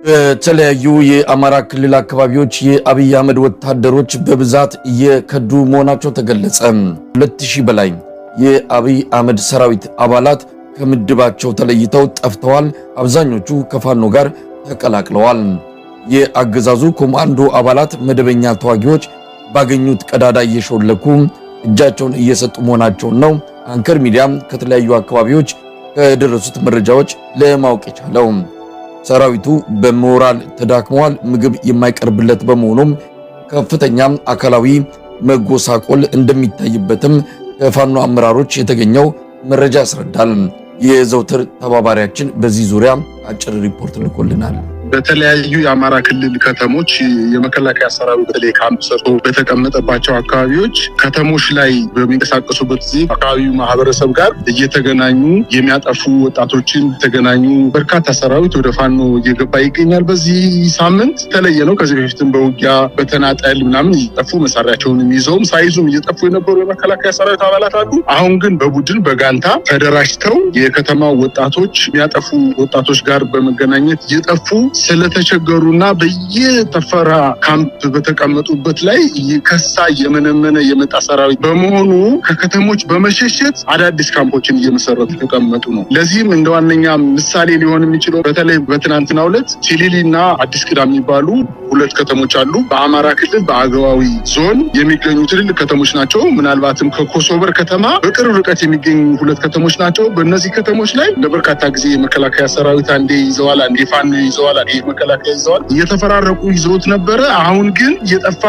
በተለያዩ የአማራ ክልል አካባቢዎች የአብይ አህመድ ወታደሮች በብዛት የከዱ መሆናቸው ተገለጸ። 2000 በላይ የአብይ አህመድ ሰራዊት አባላት ከምድባቸው ተለይተው ጠፍተዋል። አብዛኞቹ ከፋኖ ጋር ተቀላቅለዋል። የአገዛዙ ኮማንዶ አባላት መደበኛ ተዋጊዎች ባገኙት ቀዳዳ እየሾለኩ እጃቸውን እየሰጡ መሆናቸውን ነው አንከር ሚዲያም ከተለያዩ አካባቢዎች ከደረሱት መረጃዎች ለማወቅ የቻለው። ሰራዊቱ በሞራል ተዳክሟል። ምግብ የማይቀርብለት በመሆኑም ከፍተኛ አካላዊ መጎሳቆል እንደሚታይበትም ከፋኖ አመራሮች የተገኘው መረጃ ያስረዳል። የዘውትር ተባባሪያችን በዚህ ዙሪያ አጭር ሪፖርት ልኮልናል። በተለያዩ የአማራ ክልል ከተሞች የመከላከያ ሰራዊት በተለይ ካምፕ ሰርቶ በተቀመጠባቸው አካባቢዎች ከተሞች ላይ በሚንቀሳቀሱበት ጊዜ አካባቢው ማህበረሰብ ጋር እየተገናኙ የሚያጠፉ ወጣቶችን ተገናኙ በርካታ ሰራዊት ወደ ፋኖ እየገባ ይገኛል። በዚህ ሳምንት የተለየ ነው። ከዚህ በፊትም በውጊያ በተናጠል ምናምን እየጠፉ መሳሪያቸውንም ይዘውም ሳይዙም እየጠፉ የነበሩ የመከላከያ ሰራዊት አባላት አሉ። አሁን ግን በቡድን በጋንታ ተደራጅተው የከተማው ወጣቶች የሚያጠፉ ወጣቶች ጋር በመገናኘት እየጠፉ ስለተቸገሩና በየተፈራ ካምፕ በተቀመጡበት ላይ የከሳ የመነመነ የመጣ ሰራዊት በመሆኑ ከከተሞች በመሸሸት አዳዲስ ካምፖችን እየመሰረቱ ተቀመጡ ነው። ለዚህም እንደ ዋነኛ ምሳሌ ሊሆን የሚችለው በተለይ በትናንትናው ዕለት ቲሊሊና አዲስ ቅዳም የሚባሉ ሁለት ከተሞች አሉ። በአማራ ክልል በአገዋዊ ዞን የሚገኙ ትልልቅ ከተሞች ናቸው። ምናልባትም ከኮሶበር ከተማ በቅርብ ርቀት የሚገኙ ሁለት ከተሞች ናቸው። በእነዚህ ከተሞች ላይ ለበርካታ ጊዜ የመከላከያ ሰራዊት አንዴ ይዘዋል፣ አንዴ ፋኖ ይዘዋል፣ መከላከያ ይዘዋል፣ እየተፈራረቁ ይዘውት ነበረ። አሁን ግን እየጠፋ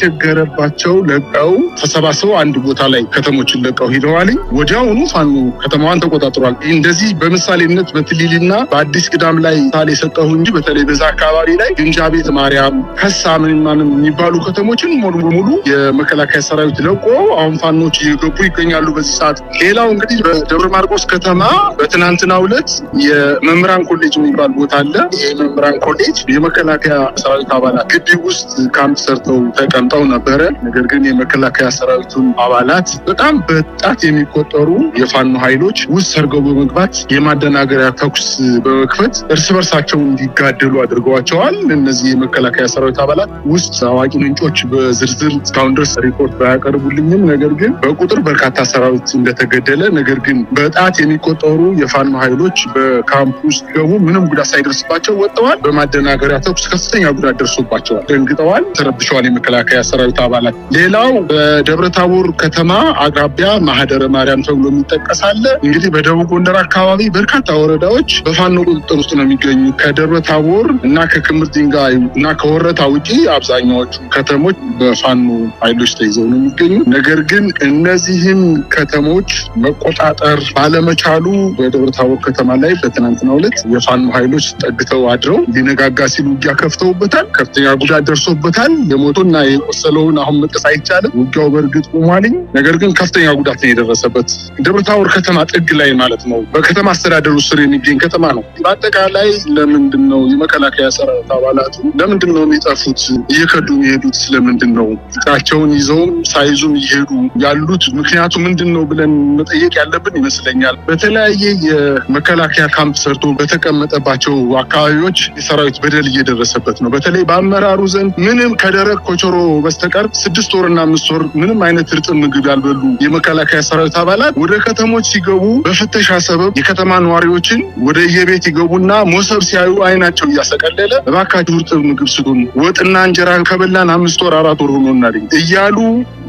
ስለተቸገረባቸው ለቀው ተሰባስበው አንድ ቦታ ላይ ከተሞችን ለቀው ሂደዋል። ወዲያውኑ ፋኖ ከተማዋን ተቆጣጥሯል። እንደዚህ በምሳሌነት በትሊሊና በአዲስ ቅዳም ላይ ታል የሰጠሁ እንጂ በተለይ በዛ አካባቢ ላይ ግንጃ ቤት ማርያም፣ ከሳ ምንም የሚባሉ ከተሞችን ሙሉ በሙሉ የመከላከያ ሰራዊት ለቆ አሁን ፋኖች እየገቡ ይገኛሉ በዚህ ሰዓት። ሌላው እንግዲህ በደብረ ማርቆስ ከተማ በትናንትናው ዕለት የመምህራን ኮሌጅ የሚባል ቦታ አለ። የመምህራን ኮሌጅ የመከላከያ ሰራዊት አባላት ግቢ ውስጥ ካምፕ ሰርተው ተቀምጠው ነበረ። ነገር ግን የመከላከያ ሰራዊቱን አባላት በጣም በጣት የሚቆጠሩ የፋኖ ኃይሎች ውስጥ ሰርገው በመግባት የማደናገሪያ ተኩስ በመክፈት እርስ በርሳቸው እንዲጋደሉ አድርገዋቸዋል። እነዚህ የመከላከያ ሰራዊት አባላት ውስጥ አዋቂ ምንጮች በዝርዝር እስካሁን ድረስ ሪፖርት ባያቀርቡልኝም ነገር ግን በቁጥር በርካታ ሰራዊት እንደተገደለ፣ ነገር ግን በጣት የሚቆጠሩ የፋኖ ኃይሎች በካምፕ ውስጥ ገቡ ምንም ጉዳት ሳይደርስባቸው ወጥተዋል። በማደናገሪያ ተኩስ ከፍተኛ ጉዳት ደርሶባቸዋል፣ ደንግጠዋል፣ ተረብሸዋል የመከላከያ ሰራዊት አባላት። ሌላው በደብረ ታቦር ከተማ አቅራቢያ ማህደረ ማርያም ተብሎ የሚጠቀሳለ። እንግዲህ በደቡብ ጎንደር አካባቢ በርካታ ወረዳዎች በፋኖ ቁጥጥር ውስጥ ነው የሚገኙ። ከደብረ ታቦር እና ከክምር ድንጋይ እና ከወረታ ውጪ አብዛኛዎቹ ከተሞች በፋኖ ኃይሎች ተይዘው ነው የሚገኙ። ነገር ግን እነዚህም ከተሞች መቆጣጠር ባለመቻሉ በደብረ ታቦር ከተማ ላይ በትናንትናው ዕለት የፋኖ ኃይሎች ጠግተው አድረው ሊነጋጋ ሲሉ ውጊያ ከፍተውበታል። ከፍተኛ ጉዳት ደርሶበታል። የሞቱና የቆሰለውን አሁን መጥቀስ አይቻልም። ውጊያው በእርግጥ ቆሟልኝ፣ ነገር ግን ከፍተኛ ጉዳት ነው የደረሰበት። ደብረ ታቦር ከተማ ጥግ ላይ ማለት ነው። በከተማ አስተዳደሩ ስር የሚገኝ ከተማ ነው። በአጠቃላይ ለምንድን ነው የመከላከያ ሰራዊት አባላቱ ለምንድን ነው የሚጠፉት? እየከዱ የሚሄዱት ስለምንድን ነው? እቃቸውን ይዘውም ሳይዙም እየሄዱ ያሉት ምክንያቱ ምንድን ነው ብለን መጠየቅ ያለብን ይመስለኛል። በተለያየ የመከላከያ ካምፕ ሰርቶ በተቀመጠባቸው አካባቢዎች የሰራዊት በደል እየደረሰበት ነው። በተለይ በአመራሩ ዘንድ ምንም ከደረቅ ኮቸሮ በስተቀር 6 ወርና 5 ወር ምንም አይነት እርጥብ ምግብ ያልበሉ የመከላከያ ሰራዊት አባላት ወደ ከተሞች ሲገቡ በፍተሻ ሰበብ የከተማ ነዋሪዎችን ወደ የቤት ይገቡና ሞሰብ ሲያዩ አይናቸው እያሰቀለለ እባካችሁ እርጥብ ምግብ ስጡን፣ ወጥና እንጀራ ከበላን 5 ወር 4 ወር ሆኖናል እያሉ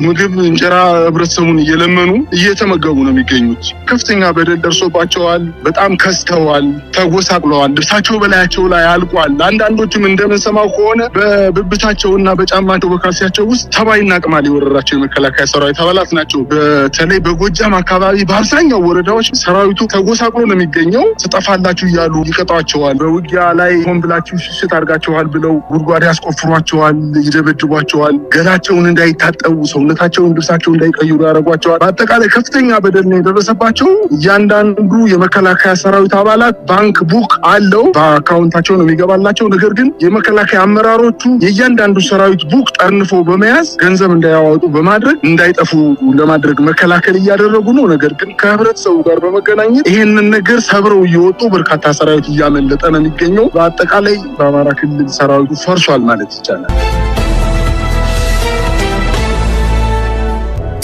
ምግብ እንጀራ ህብረተሰቡን እየለመኑ እየተመገቡ ነው የሚገኙት። ከፍተኛ በደል ደርሶባቸዋል። በጣም ከስተዋል፣ ተጎሳቅለዋል። ልብሳቸው በላያቸው ላይ አልቋል። አንዳንዶቹም እንደምንሰማው ከሆነ በብብታቸውና በጫማቸው በካልሲያቸው ውስጥ ተባይና ቅማል የወረራቸው የመከላከያ ሰራዊት አባላት ናቸው። በተለይ በጎጃም አካባቢ በአብዛኛው ወረዳዎች ሰራዊቱ ተጎሳቅሎ ነው የሚገኘው። ትጠፋላችሁ እያሉ ይቀጧቸዋል። በውጊያ ላይ ሆን ብላችሁ ሽሽት አድርጋቸዋል ብለው ጉድጓድ ያስቆፍሯቸዋል፣ ይደበድቧቸዋል። ገላቸውን እንዳይታጠቡ ሰውነታቸውን ልብሳቸውን እንዳይቀይሩ ያደርጓቸዋል። በአጠቃላይ ከፍተኛ በደል ነው የደረሰባቸው። እያንዳንዱ የመከላከያ ሰራዊት አባላት ባንክ ቡክ አለው። በአካውንታቸው ቁጥራቸው ነው የሚገባላቸው። ነገር ግን የመከላከያ አመራሮቹ የእያንዳንዱ ሰራዊት ቡክ ጠርንፎ በመያዝ ገንዘብ እንዳያወጡ በማድረግ እንዳይጠፉ ለማድረግ መከላከል እያደረጉ ነው። ነገር ግን ከህብረተሰቡ ጋር በመገናኘት ይሄንን ነገር ሰብረው እየወጡ በርካታ ሰራዊት እያመለጠ ነው የሚገኘው። በአጠቃላይ በአማራ ክልል ሰራዊቱ ፈርሷል ማለት ይቻላል።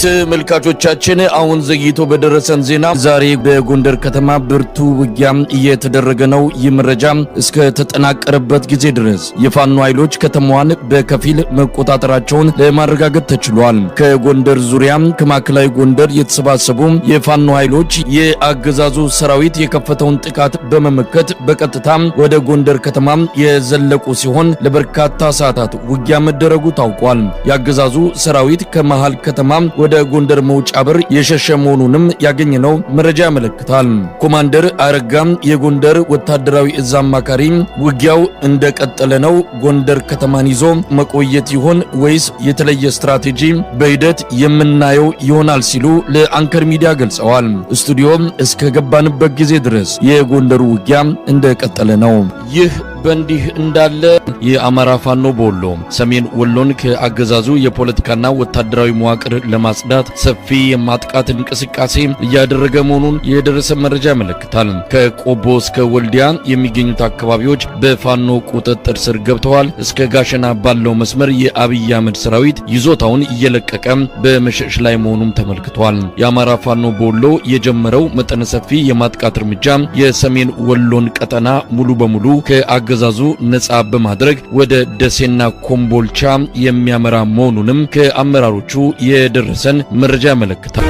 ተመልካቾቻችን አሁን ዘግይቶ በደረሰን ዜና ዛሬ በጎንደር ከተማ ብርቱ ውጊያ እየተደረገ ነው። ይህ መረጃ እስከ ተጠናቀረበት ጊዜ ድረስ የፋኖ ኃይሎች ከተማዋን በከፊል መቆጣጠራቸውን ለማረጋገጥ ተችሏል። ከጎንደር ዙሪያ ከማዕከላዊ ጎንደር የተሰባሰቡ የፋኖ ኃይሎች የአገዛዙ ሰራዊት የከፈተውን ጥቃት በመመከት በቀጥታ ወደ ጎንደር ከተማ የዘለቁ ሲሆን ለበርካታ ሰዓታት ውጊያ መደረጉ ታውቋል። የአገዛዙ ሰራዊት ከመሃል ከተማ ወደ ጎንደር መውጫ በር የሸሸ መሆኑንም ያገኘነው መረጃ ያመለክታል። ኮማንደር አረጋም የጎንደር ወታደራዊ እዝ አማካሪ ውጊያው እንደቀጠለ ነው፣ ጎንደር ከተማን ይዞ መቆየት ይሆን ወይስ የተለየ ስትራቴጂ በሂደት የምናየው ይሆናል ሲሉ ለአንከር ሚዲያ ገልጸዋል። ስቱዲዮም እስከ ገባንበት ጊዜ ድረስ የጎንደሩ ውጊያ እንደቀጠለ ነው። ይህ በእንዲህ እንዳለ የአማራ ፋኖ በወሎ ሰሜን ወሎን ከአገዛዙ የፖለቲካና ወታደራዊ መዋቅር ለማጽዳት ሰፊ የማጥቃት እንቅስቃሴ እያደረገ መሆኑን የደረሰ መረጃ ያመለክታል። ከቆቦ እስከ ወልዲያ የሚገኙት አካባቢዎች በፋኖ ቁጥጥር ስር ገብተዋል። እስከ ጋሸና ባለው መስመር የአብይ አህመድ ሰራዊት ይዞታውን እየለቀቀ በመሸሽ ላይ መሆኑም ተመልክቷል። የአማራ ፋኖ በወሎ የጀመረው መጠነ ሰፊ የማጥቃት እርምጃ የሰሜን ወሎን ቀጠና ሙሉ በሙሉ ከአገዛዙ ነጻ በማድረግ ወደ ደሴና ኮምቦልቻ የሚያመራ መሆኑንም ከአመራሮቹ የደረሰን መረጃ ያመለክታል።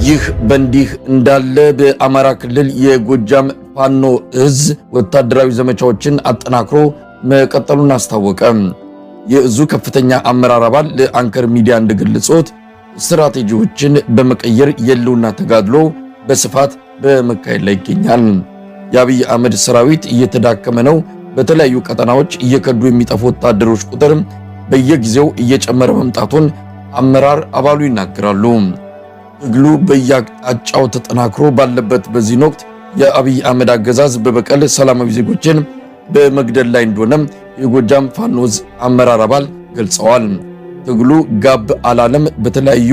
ይህ በእንዲህ እንዳለ በአማራ ክልል የጎጃም ፋኖ እዝ ወታደራዊ ዘመቻዎችን አጠናክሮ መቀጠሉን አስታወቀ። የእዙ ከፍተኛ አመራር አባል ለአንከር ሚዲያ እንደገለጹት ስትራቴጂዎችን በመቀየር የህልውና ተጋድሎ በስፋት በመካሄድ ላይ ይገኛል። የአብይ አህመድ ሰራዊት እየተዳከመ ነው። በተለያዩ ቀጠናዎች እየከዱ የሚጠፉ ወታደሮች ቁጥር በየጊዜው እየጨመረ መምጣቱን አመራር አባሉ ይናገራሉ። ትግሉ በየአቅጣጫው ተጠናክሮ ባለበት በዚህ ወቅት የአብይ አህመድ አገዛዝ በበቀል ሰላማዊ ዜጎችን በመግደል ላይ እንደሆነ የጎጃም ፋኖዝ አመራር አባል ገልጸዋል። ትግሉ ጋብ አላለም። በተለያዩ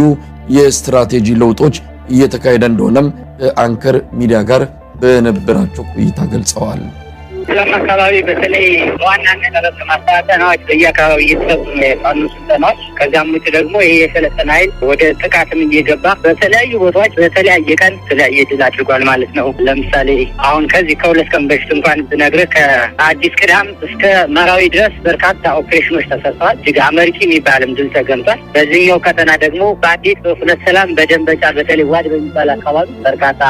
የስትራቴጂ ለውጦች እየተካሄደ እንደሆነም ከአንከር ሚዲያ ጋር በነበራቸው ቆይታ ገልጸዋል። አካባቢ በተለይ በዋናነት ረብ ማስተካከያዎች በየአካባቢ እየተሰጡ የፋኖ ስልጠናዎች፣ ከዛም ውጭ ደግሞ ይሄ የሰለጠነ ኃይል ወደ ጥቃትም እየገባ በተለያዩ ቦታዎች በተለያየ ቀን የተለያየ ድል አድርጓል ማለት ነው። ለምሳሌ አሁን ከዚህ ከሁለት ቀን በፊት እንኳን ብነግርህ ከአዲስ ቅዳም እስከ መራዊ ድረስ በርካታ ኦፕሬሽኖች ተሰርተዋል። እጅግ አመርቂ የሚባልም ድል ተገምቷል። በዚህኛው ቀጠና ደግሞ በአዲስ በፍኖተ ሰላም በደንበጫ በተለይ ዋድ በሚባል አካባቢ በርካታ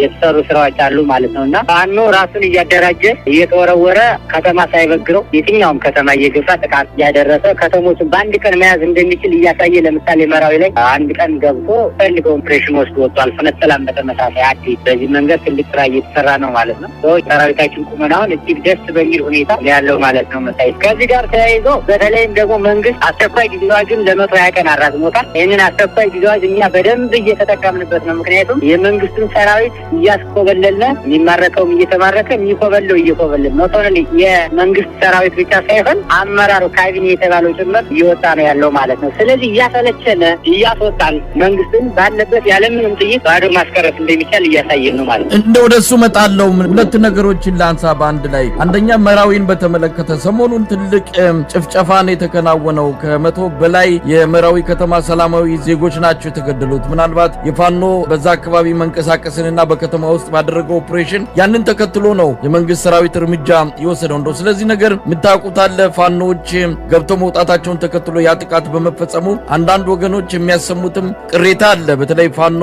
የተሰሩ ስራዎች አሉ ማለት ነው እና ፋኖ ራሱን እያደራጀ እየተወረወረ ከተማ ሳይበግረው የትኛውም ከተማ እየገባ ጥቃት እያደረሰ ከተሞችን በአንድ ቀን መያዝ እንደሚችል እያሳየ፣ ለምሳሌ መራዊ ላይ አንድ ቀን ገብቶ ፈልገው ኦፕሬሽን ወስዶ ወጥቷል። ፍኖተ ሰላም በተመሳሳይ አዲስ በዚህ መንገድ ትልቅ ስራ እየተሰራ ነው ማለት ነው። ሰዎች ሰራዊታችን ቁመናውን እጅግ ደስ በሚል ሁኔታ ያለው ማለት ነው። መሳይ ከዚህ ጋር ተያይዞ በተለይም ደግሞ መንግስት አስቸኳይ ጊዜ አዋጁን ለ120 ቀን አራዝሞታል። ይህንን አስቸኳይ ጊዜ አዋጅ እኛ በደንብ እየተጠቀምንበት ነው። ምክንያቱም የመንግስትን ሰራዊት እያስኮበለልን የሚማረከውም እየተማረከ የሚኮበለው እየኮበለ ኖቶን የመንግስት ሰራዊት ብቻ ሳይሆን አመራሩ ካቢኔ የተባለው ጭምር እየወጣ ነው ያለው ማለት ነው። ስለዚህ እያሰለቸነ እያስወጣን መንግስትን ባለበት ያለምንም ጥይት ባዶ ማስቀረት እንደሚቻል እያሳየን ነው ማለት ነው። እንደ ወደሱ መጣለው ሁለት ነገሮችን ላንሳ በአንድ ላይ። አንደኛ መራዊን በተመለከተ ሰሞኑን ትልቅ ጭፍጨፋን የተከናወነው ከ100 በላይ የመራዊ ከተማ ሰላማዊ ዜጎች ናቸው የተገደሉት። ምናልባት የፋኖ በዛ አካባቢ መንቀሳቀስንና በከተማ ውስጥ ባደረገው ኦፕሬሽን ያንን ተከትሎ ነው የመንግስት ሰራዊት እርምጃ ይወሰደው እንደው። ስለዚህ ነገር ምታቁት አለ። ፋኖች ገብተው መውጣታቸውን ተከትሎ ያ ጥቃት በመፈጸሙ አንዳንድ ወገኖች የሚያሰሙትም ቅሬታ አለ። በተለይ ፋኖ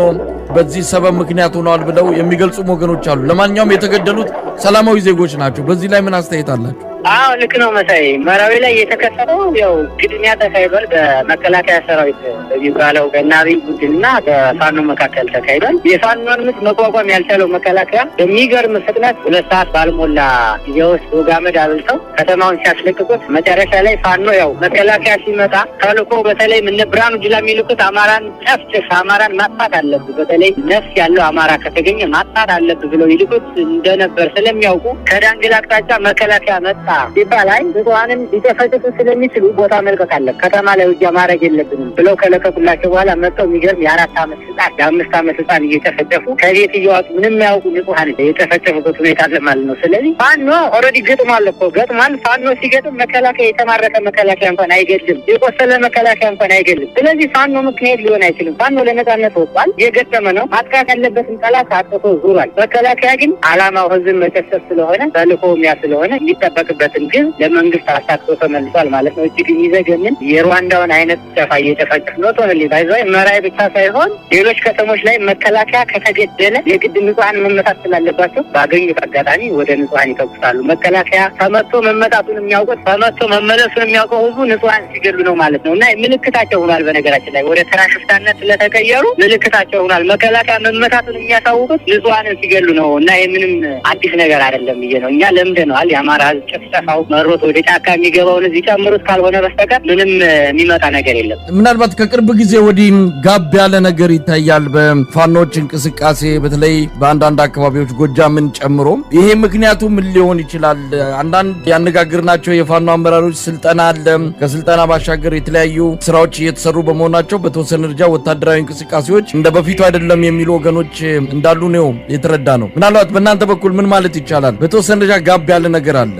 በዚህ ሰበብ ምክንያት ሆነዋል ብለው የሚገልጹ ወገኖች አሉ። ለማንኛውም የተገደሉት ሰላማዊ ዜጎች ናቸው። በዚህ ላይ ምን አስተያየት አላችሁ? አዎ ልክ ነው መሳይ። መራዊ ላይ የተከሰተው ያው ግድሚያ ተካሂዷል። በመከላከያ ሰራዊት በሚባለው በናቢ ቡድንና በፋኖ መካከል ተካሂዷል። የፋኖን ምት መቋቋም ያልቻለው መከላከያ በሚገርም ፍጥነት 2 ሰዓት ባልሞላ ጊዜ ውስጥ ወጋመድ አብልተው ከተማውን ሲያስለቅቁት መጨረሻ ላይ ፋኖ ያው መከላከያ ሲመጣ ተልኮ በተለይ እነ ብርሃኑ ጁላ የሚልኩት አማራን ጨፍጭፍ፣ አማራን ማጥፋት አለብህ፣ በተለይ ነፍስ ያለው አማራ ከተገኘ ማጥፋት አለብህ ብለው ይልኩት እንደነበር ስለሚያውቁ ከዳንግላ አቅጣጫ መከላከያ መጣ ሲባል አይ ንጹሃንን ሊጨፈጭፉ ስለሚችሉ ቦታ መልቀቅ አለብን፣ ከተማ ላይ ውጊያ ማድረግ የለብንም ብለው ከለቀቁላቸው በኋላ መጥተው የሚገርም የ4 ዓመት ህጻን የ5 ዓመት ህጻን እየጨፈጨፉ ከቤት እየዋጡ ምንም ያውቁ ንጹሃን የጨፈጨፉበት ሁኔታ አለ ማለት ነው። ስለዚህ ፋኖ ኦልሬዲ ገጥሟል እኮ ገጥሟል። ፋኖ ሲገጥም መከላከያ የተማረከ መከላከያ እንኳን አይገድልም፣ የቆሰለ መከላከያ እንኳን አይገድልም። ስለዚህ ፋኖ ምክንያት ሊሆን አይችልም። ፋኖ ለነጻነት ወጥቷል፣ እየገጠመ ነው። ማጥቃት ያለበትን ጠላት አጥቶ ዙሯል። መከላከያ ግን አላማው ህዝብን መጨፍጨፍ ስለሆነ ተልእኮው ያ ስለሆነ የሚጠበቅበትን ግን ለመንግስት አሳክቶ ተመልሷል ማለት ነው። እጅግ የሚዘገንን የሩዋንዳውን አይነት ጨፋ እየጨፈጨፍ ነው ተወልይ ባይዘይ መራይ ብቻ ሳይሆን ሌሎች ከተሞች ላይ መከላከያ ከተገደለ የግድ ንጹሃን መመታት ስላለባቸው ባገኙት አጋጣሚ ወደ ንጹሃን ይተኩሳሉ። መከላከያ ተመቶ መመታቱን የሚያውቁት ተመቶ መመለሱን የሚያውቀው ህዝቡ ንጹሃን ሲገሉ ነው ማለት ነው። እና ምልክታቸው ሆኗል። በነገራችን ላይ ወደ ተራ ሽፍታነት ስለተቀየሩ ምልክታቸው ሆኗል። መከላከያ መመታቱን የሚያሳውቁት ንጹሃንን ሲገሉ ነው። እና ምንም አዲስ ነገር አይደለም ብዬ ነው እኛ ለምደነዋል። የአማራ ህዝብ ጭፍጨፋው መሮት ወደ ጫካ የሚገባውን እዚህ ጨምሩት ካልሆነ በስተቀር ምንም የሚመጣ ነገር የለም። ምናልባት ከቅርብ ጊዜ ወዲህ ጋብ ያለ ነገር ይታያል በፋኖች እንቅስቃሴ በተለይ በአንዳንድ አካባቢዎች ጎጃምን ጨምሮ። ይሄ ምክንያቱ ምን ሊሆን ይችላል? አንዳንድ ያነጋግርናቸው የፋኖ አመራሮች ስልጠና አለ፣ ከስልጠና ባሻገር የተለያዩ ስራዎች እየተሰሩ በመሆናቸው በተወሰነ ደረጃ ወታደራዊ እንቅስቃሴዎች እንደ በፊቱ አይደለም የሚሉ ወገኖች እንዳሉ ነው የተረዳ ነው። ምናልባት በእናንተ በኩል ምን ማለት ይቻላል? በተወሰነ ደረጃ ጋብ ያለ ነገር አለ።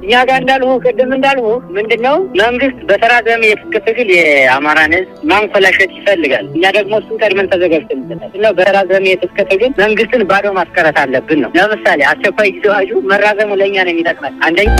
እኛ ጋር እንዳልሁ ቅድም እንዳልሁ ምንድነው መንግስት በተራዘመ የትጥቅ ትግል የአማራን ህዝብ ማንኮላሸት ይፈልጋል። እኛ ደግሞ እሱን ቀድመን ተዘጋጅተን ነው። በተራዘመ የትጥቅ ትግል መንግስትን ባዶ ማስቀረት አለብን ነው። ለምሳሌ አስቸኳይ ጊዜ አዋጁ መራዘሙ ለእኛ ነው የሚጠቅመን። አንደኛ